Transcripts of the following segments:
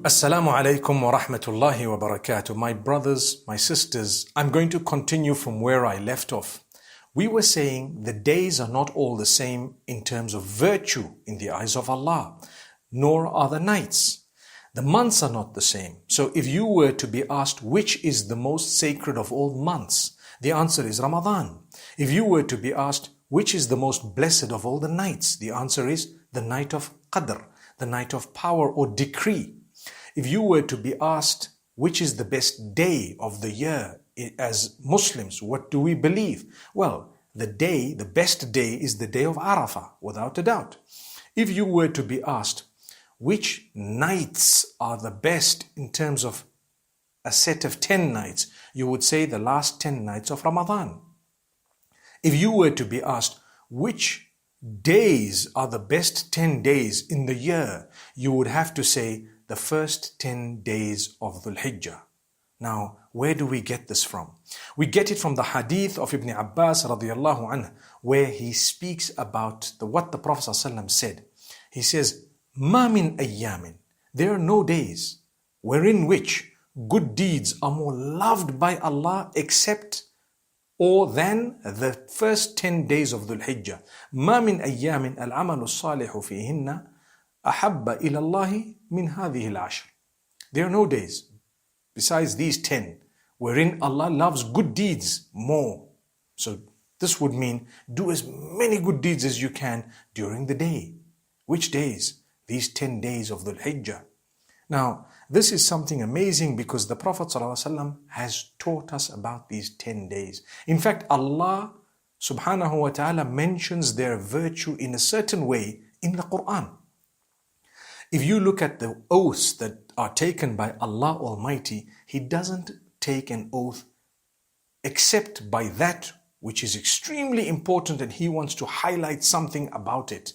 Assalamu alaikum wa rahmatullahi wa barakatuh. My brothers, my sisters, I'm going to continue from where I left off. We were saying the days are not all the same in terms of virtue in the eyes of Allah, nor are the nights. The months are not the same. So if you were to be asked which is the most sacred of all months, the answer is Ramadan. If you were to be asked which is the most blessed of all the nights, the answer is the night of Qadr, the night of power or decree. If you were to be asked which is the best day of the year as Muslims, what do we believe? Well, the best day is the day of Arafah, without a doubt. If you were to be asked which nights are the best in terms of a set of 10 nights, you would say the last 10 nights of Ramadan. If you were to be asked which days are the best 10 days in the year, you would have to say the first 10 days of Dhul Hijjah. Now, where do we get this from? We get it from the hadith of Ibn Abbas radiallahu anhu, where he speaks about what the Prophet ﷺ said. He says, "Ma min ayyamin," there are no days wherein which good deeds are more loved by Allah except or than the first 10 days of Dhul Hijjah. "Ma min ayyamin al-amalu salihu fihinna أحب إلى الله من هذه العشر." There are no days besides these 10 wherein Allah loves good deeds more. So this would mean do as many good deeds as you can during the day. Which days? These 10 days of Dhul Hijjah. Now, this is something amazing because the Prophet ﷺ has taught us about these 10 days. In fact, Allah subhanahu wa ta'ala mentions their virtue in a certain way in the Quran. If you look at the oaths that are taken by Allah Almighty, He doesn't take an oath except by that which is extremely important and He wants to highlight something about it.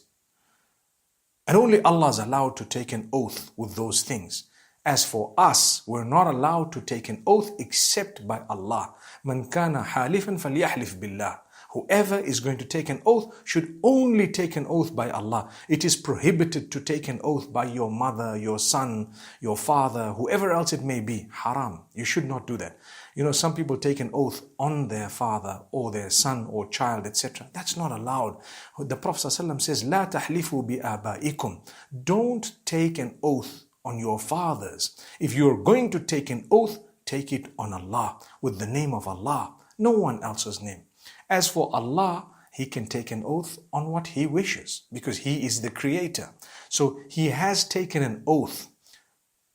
And only Allah is allowed to take an oath with those things. As for us, we're not allowed to take an oath except by Allah. "Man kana halifan falyahlif billah." Whoever is going to take an oath should only take an oath by Allah. It is prohibited to take an oath by your mother, your son, your father, whoever else it may be. Haram. You should not do that. You know, some people take an oath on their father or their son or child, etc. That's not allowed. The Prophet ﷺ says, "La tahlifu bi abaikum." Don't take an oath on your fathers. If you're going to take an oath, take it on Allah, with the name of Allah, no one else's name. As for Allah, He can take an oath on what He wishes because He is the creator. So He has taken an oath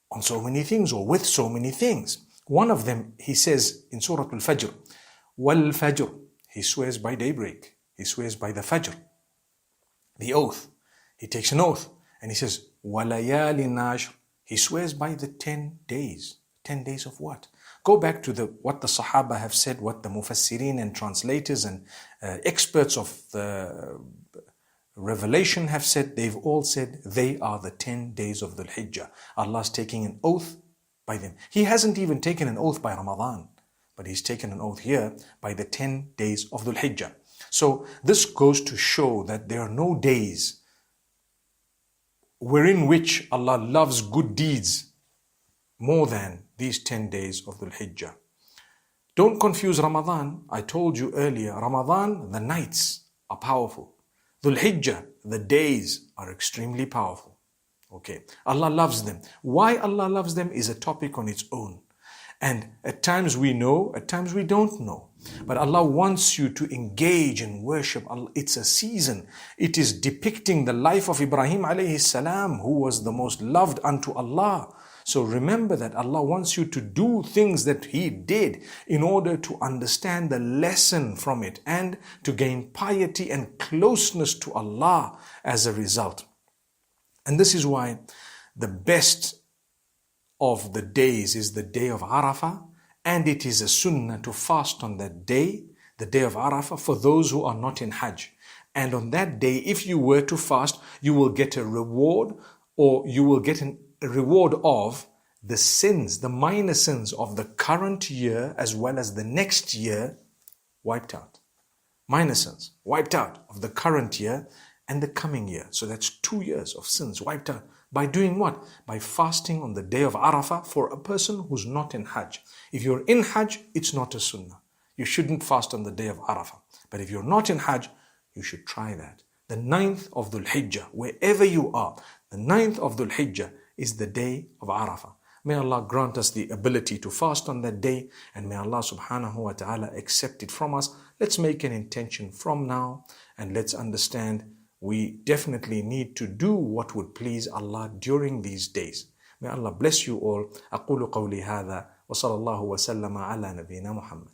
on so many things or with so many things. One of them, He says in Surah Al-Fajr, "Wal Fajr." He swears by daybreak. He swears by the Fajr. The oath. He takes an oath and He says, "Walayali nashr." He swears by the 10 days. 10 days of what? Go back to what the Sahaba have said, what the Mufassirin and translators and experts of the revelation have said. They've all said they are the 10 days of Dhul Hijjah. Allah's taking an oath by them. He hasn't even taken an oath by Ramadan, but He's taken an oath here by the 10 days of Dhul Hijjah. So this goes to show that there are no days wherein which Allah loves good deeds more than these 10 days of Dhul Hijjah. Don't confuse Ramadan. I told you earlier, Ramadan, the nights are powerful. Dhul Hijjah, the days are extremely powerful. Okay, Allah loves them. Why Allah loves them is a topic on its own. And at times we know, at times we don't know. But Allah wants you to engage in worship. It's a season. It is depicting the life of Ibrahim alayhi salam, who was the most loved unto Allah. So remember that Allah wants you to do things that He did in order to understand the lesson from it and to gain piety and closeness to Allah as a result. And this is why the best of the days is the day of Arafah, and it is a sunnah to fast on that day, the day of Arafah, for those who are not in Hajj. And on that day, if you were to fast, you will get a reward, or you will get a reward of the sins, the minor sins of the current year as well as the next year wiped out. Minor sins wiped out of the current year and the coming year. So that's 2 years of sins wiped out. By doing what? By fasting on the day of Arafah for a person who's not in Hajj. If you're in Hajj, it's not a sunnah. You shouldn't fast on the day of Arafah. But if you're not in Hajj, you should try that. The 9th of Dhul Hijjah, wherever you are, the 9th of Dhul Hijjah is the day of Arafah. May Allah grant us the ability to fast on that day, and may Allah subhanahu wa ta'ala accept it from us. Let's make an intention from now, and let's understand we definitely need to do what would please Allah during these days. May Allah bless you all. أقول قولي هذا وصلى الله وسلم على نبينا محمد.